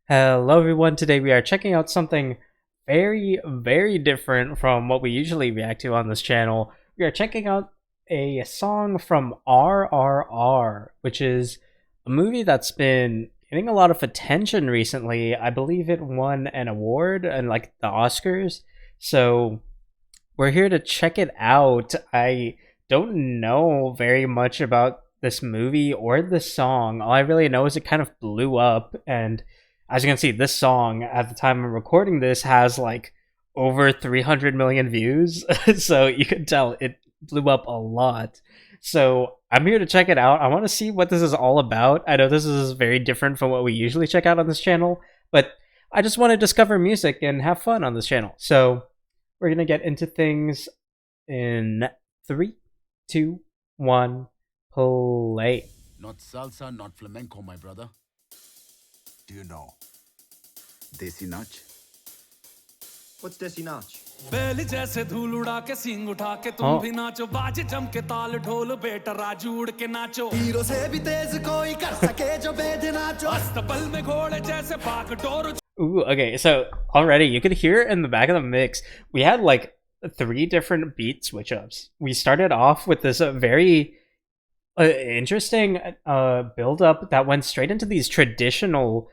Hello everyone, today we are checking out something very different from what we usually react to on this channel. We are checking out a song from RRR, which is a movie that's been getting a lot of attention recently. I believe it won an award and like the Oscars. So we're here to check it out. I don't know very much about this movie or this song. All I really know is it kind of blew up, and as you can see, this song at the time of recording this has like over 300 million views. So you can tell it blew up a lot. So I'm here to check it out. I want to see what this is all about. I know this is very different from what we usually check out on this channel, but I just want to discover music and have fun on this channel. So we're going to get into things in 3, 2, 1, play. Not salsa, not flamenco, my brother. Do you know Desi Nach? What's Desi Nach? बैल जैसे धूल उड़ा के सींग उठा के तुम भी नाचो बाज जम के ताल ढोल बेटा राजू उड़ के नाचो हीरो से भी तेज कोई कर सके जो बेद नाचो अस्तबल में घोड़े जैसे भाग door. Ooh, okay, so already you could hear in the back of the mix, we had like 3 different beat switch ups. We started off with this very interesting build up that went straight into these traditional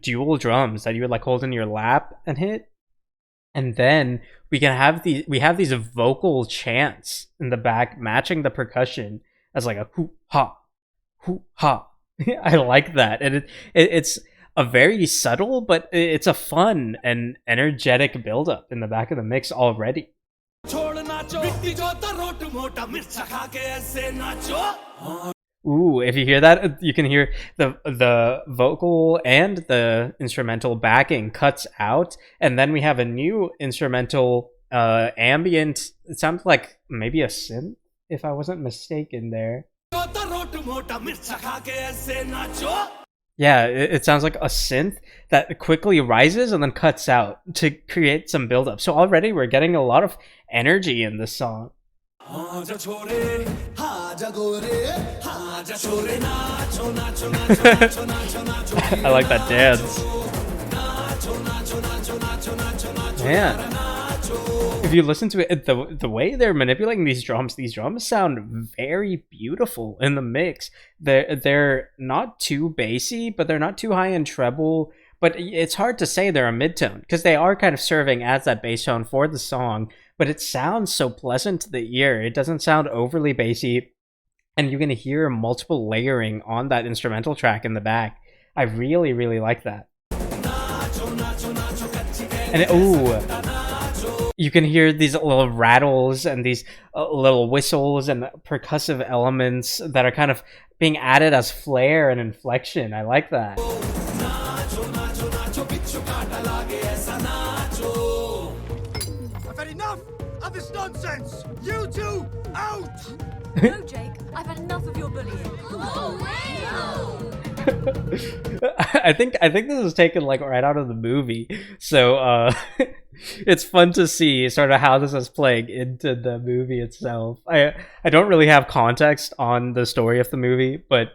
dual drums that you would like hold in your lap and hit. And then we have these vocal chants in the back matching the percussion as like a hoo ha. I like that. And it's a very subtle, but it's a fun and energetic build up in the back of the mix already. Ooh, if you hear that, you can hear the vocal and the instrumental backing cuts out, and then we have a new instrumental ambient. It sounds like maybe a synth, if I wasn't mistaken there. Yeah, it sounds like a synth that quickly rises and then cuts out to create some build up. So already we're getting a lot of energy in this song. I like that dance. Man, if you listen to it, the way they're manipulating these drums sound very beautiful in the mix. They're not too bassy, but they're not too high in treble. But it's hard to say they're a mid-tone because they are kind of serving as that bass tone for the song. But it sounds so pleasant to the ear. It doesn't sound overly bassy, and you're gonna hear multiple layering on that instrumental track in the back. I really like that. And you can hear these little rattles and these little whistles and percussive elements that are kind of being added as flair and inflection. I like that. I've had enough of this nonsense. You two out. No, Jake, I've had enough of your bullying. I think this is taken like right out of the movie, so it's fun to see sort of how this is playing into the movie itself. I don't really have context on the story of the movie, but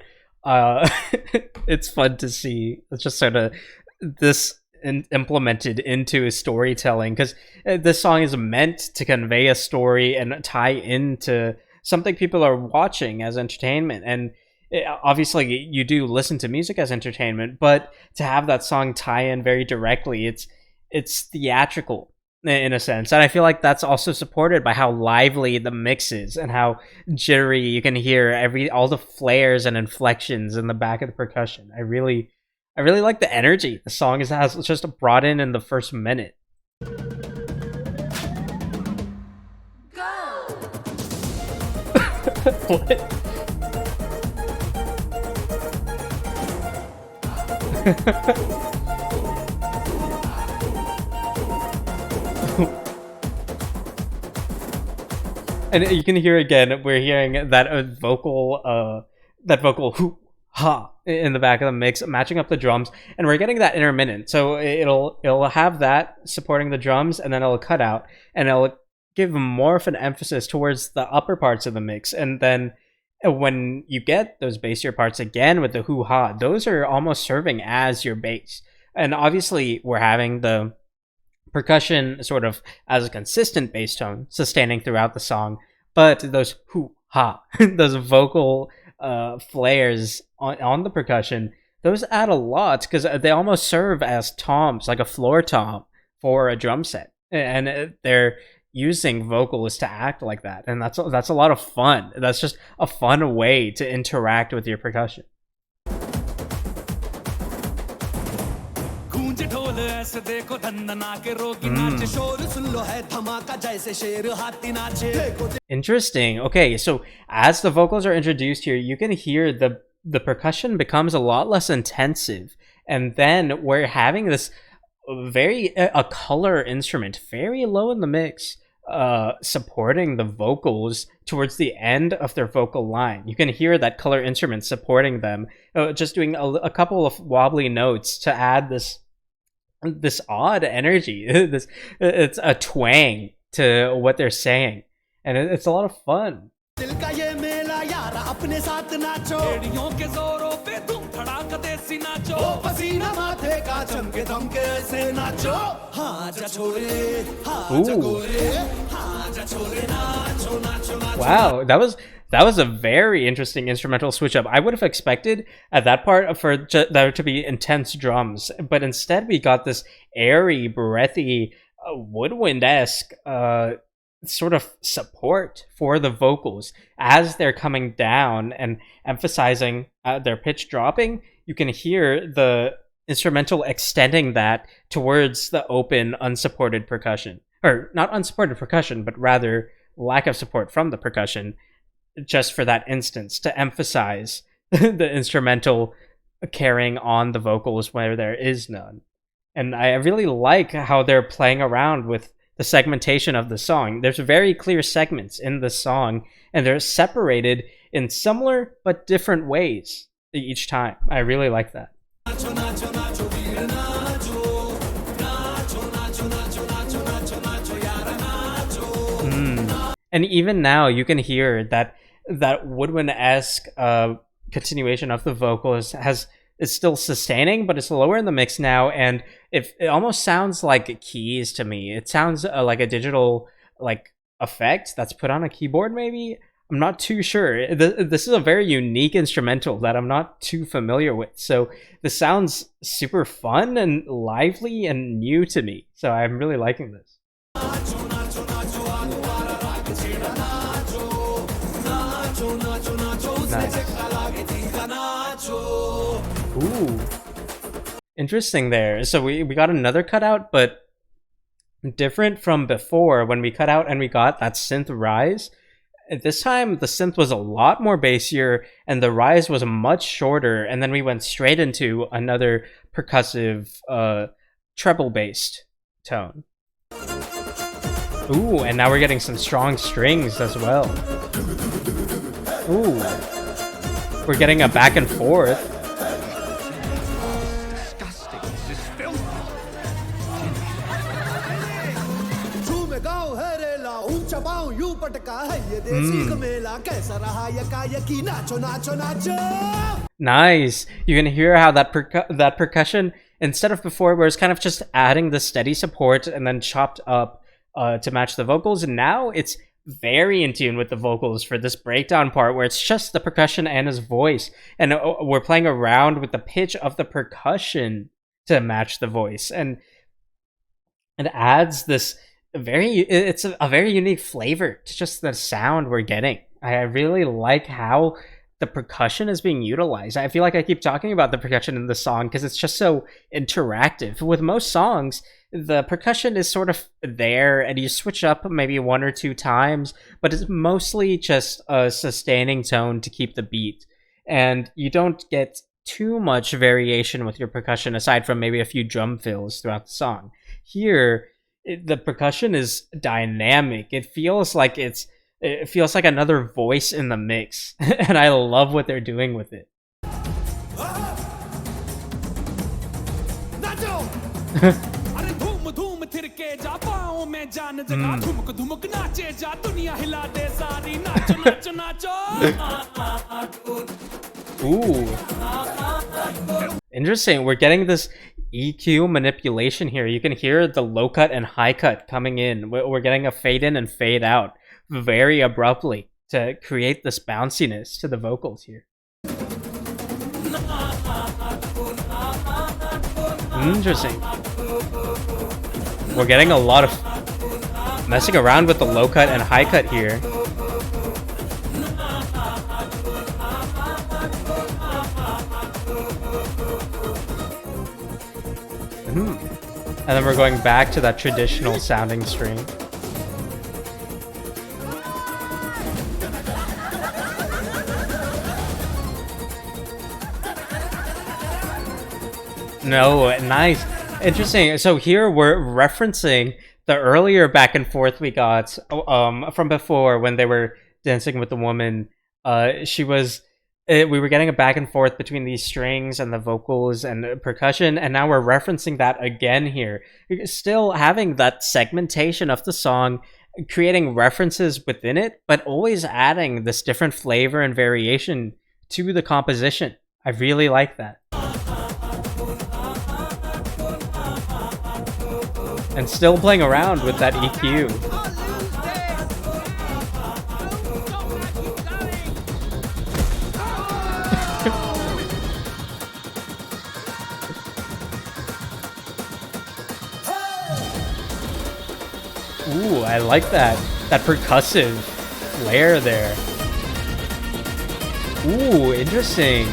it's fun to see. It's just sort of this implemented into storytelling, because this song is meant to convey a story and tie into something people are watching as entertainment. And obviously you do listen to music as entertainment, but to have that song tie in very directly, it's theatrical in a sense. And I feel like that's also supported by how lively the mix is and how jittery you can hear all the flares and inflections in the back of the percussion. I really like the energy the song has just brought in the first minute. Go! What? And you can hear again, we're hearing that vocal hoo ha in the back of the mix, matching up the drums, and we're getting that intermittent. So it'll have that supporting the drums, and then it'll cut out, and it'll give more of an emphasis towards the upper parts of the mix. And then when you get those bassier parts again with the hoo-ha, those are almost serving as your bass. And obviously, we're having the percussion sort of as a consistent bass tone, sustaining throughout the song, but those hoo ha, those vocal flares on the percussion, those add a lot because they almost serve as toms, like a floor tom for a drum set, and they're using vocals to act like that, and that's a lot of fun. That's just a fun way to interact with your percussion. Interesting. Okay, so as the vocals are introduced here, you can hear the percussion becomes a lot less intensive, and then we're having this a color instrument very low in the mix, supporting the vocals towards the end of their vocal line. You can hear that color instrument supporting them, just doing a couple of wobbly notes to add this odd energy. It's a twang to what they're saying, and it's a lot of fun. Wow, that was a very interesting instrumental switch up. I would have expected at that part for there to be intense drums, but instead we got this airy, breathy, woodwind-esque sort of support for the vocals as they're coming down and emphasizing their pitch dropping. You can hear the instrumental extending that towards the open, unsupported percussion, or not unsupported percussion, but rather lack of support from the percussion, just for that instance, to emphasize the instrumental carrying on the vocals where there is none. And I really like how they're playing around with the segmentation of the song. There's very clear segments in the song, and they're separated in similar but different ways each time. I really like that. And even now, you can hear that woodwind-esque continuation of the vocals is still sustaining, but it's lower in the mix now, and it almost sounds like keys to me. It sounds like a digital effect that's put on a keyboard, maybe? I'm not too sure. This is a very unique instrumental that I'm not too familiar with, so this sounds super fun and lively and new to me, so I'm really liking this. Nice. Ooh. Interesting there. So we got another cutout, but different from before when we cut out and we got that synth rise. This time the synth was a lot more bassier and the rise was much shorter, and then we went straight into another percussive treble based tone. Ooh, and now we're getting some strong strings as well. Ooh. We're getting a back and forth. Disgusting. This is filthy. Nice. You can hear how that percussion, instead of before where it's kind of just adding the steady support and then chopped up to match the vocals, and now it's very in tune with the vocals for this breakdown part where it's just the percussion and his voice, and we're playing around with the pitch of the percussion to match the voice, and it adds this it's a very unique flavor to just the sound we're getting. I really like how the percussion is being utilized. I feel like I keep talking about the percussion in the song because it's just so interactive. With most songs, the percussion is sort of there and you switch up maybe one or two times, but it's mostly just a sustaining tone to keep the beat. And you don't get too much variation with your percussion aside from maybe a few drum fills throughout the song. Here, the percussion is dynamic. It feels like another voice in the mix, and I love what they're doing with it. Ooh. Interesting. We're getting this EQ manipulation here. You can hear the low cut and high cut coming in. We're getting a fade in and fade out very abruptly to create this bounciness to the vocals here. Interesting. We're getting a lot of messing around with the low cut and high cut here. And then we're going back to that traditional sounding string. No, nice. Interesting. So here we're referencing the earlier back and forth we got from before when they were dancing with the woman. We were getting a back and forth between these strings and the vocals and percussion, and now we're referencing that again here. Still having that segmentation of the song, creating references within it, but always adding this different flavor and variation to the composition. I really like that. And still playing around with that EQ. Ooh, I like that percussive flair there. Ooh, interesting.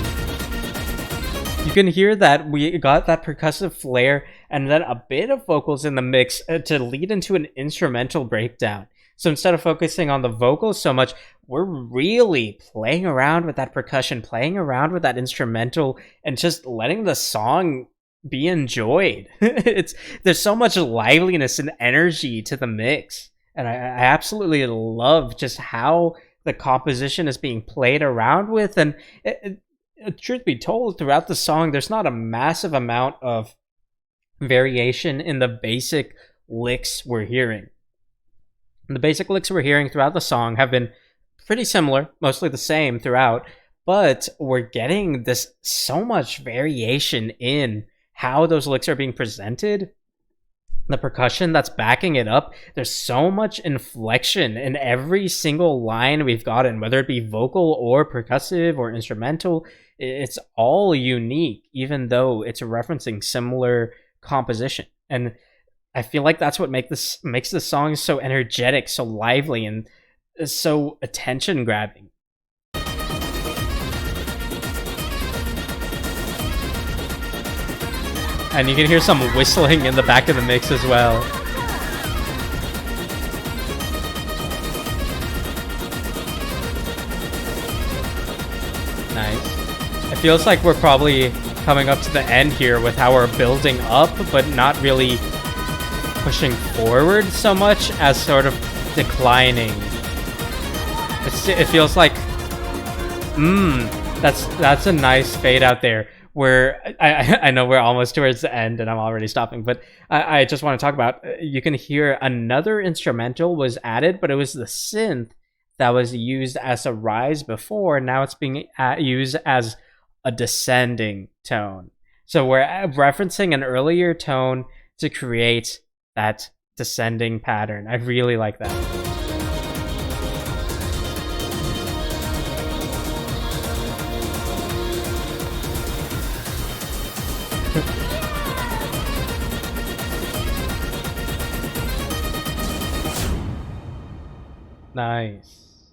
You can hear that we got that percussive flair and then a bit of vocals in the mix to lead into an instrumental breakdown. So instead of focusing on the vocals so much, we're really playing around with that percussion, playing around with that instrumental, and just letting the song be enjoyed. There's so much liveliness and energy to the mix, and I absolutely love just how the composition is being played around with. And truth be told, throughout the song, there's not a massive amount of variation in the basic licks we're hearing. The basic licks we're hearing throughout the song have been pretty similar, mostly the same throughout, but we're getting this so much variation in how those licks are being presented, the percussion that's backing it up. There's so much inflection in every single line we've gotten, whether it be vocal or percussive or instrumental. It's all unique, even though it's referencing similar composition. And I feel like that's what makes the song so energetic, so lively, and so attention grabbing. And you can hear some whistling in the back of the mix as well. Nice. It feels like we're probably coming up to the end here with how we're building up, but not really pushing forward so much as sort of declining. It feels like, that's a nice fade out there. Where I know we're almost towards the end and I'm already stopping, but I just want to talk about, you can hear another instrumental was added, but it was the synth that was used as a rise before. Now it's being used as a descending tone. So we're referencing an earlier tone to create that descending pattern. I really like that. Nice.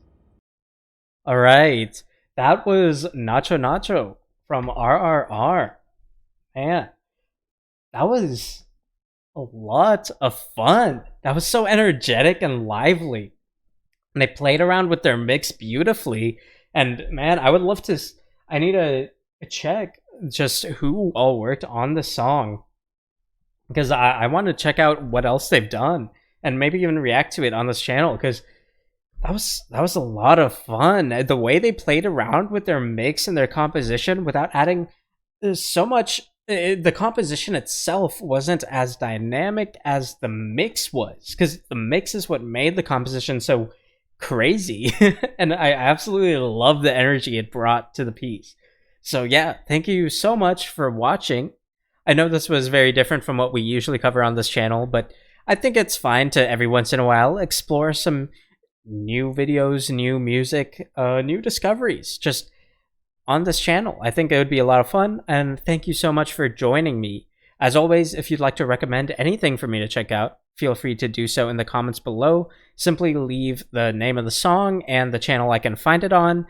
All right. That was Naacho Naacho from RRR. Man, that was a lot of fun. That was so energetic and lively. And they played around with their mix beautifully. And man, I would love to... I need to check just who all worked on the song, because I want to check out what else they've done and maybe even react to it on this channel, because that was a lot of fun. The way they played around with their mix and their composition without adding so much. The composition itself wasn't as dynamic as the mix was, because the mix is what made the composition so crazy. And I absolutely love the energy it brought to the piece. So yeah, thank you so much for watching. I know this was very different from what we usually cover on this channel, but I think it's fine to every once in a while explore some new videos, new music, new discoveries just on this channel. I think it would be a lot of fun, and thank you so much for joining me. As always, if you'd like to recommend anything for me to check out, feel free to do so in the comments below. Simply leave the name of the song and the channel I can find it on.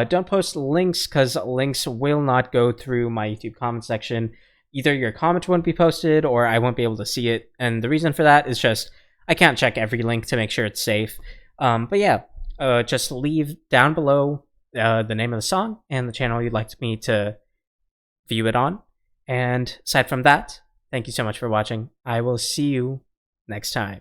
Don't post links, because links will not go through my YouTube comment section. Either your comment won't be posted or I won't be able to see it, and the reason for that is just I can't check every link to make sure it's safe. But yeah, just leave down below the name of the song and the channel you'd like me to view it on. And aside from that, thank you so much for watching. I will see you next time.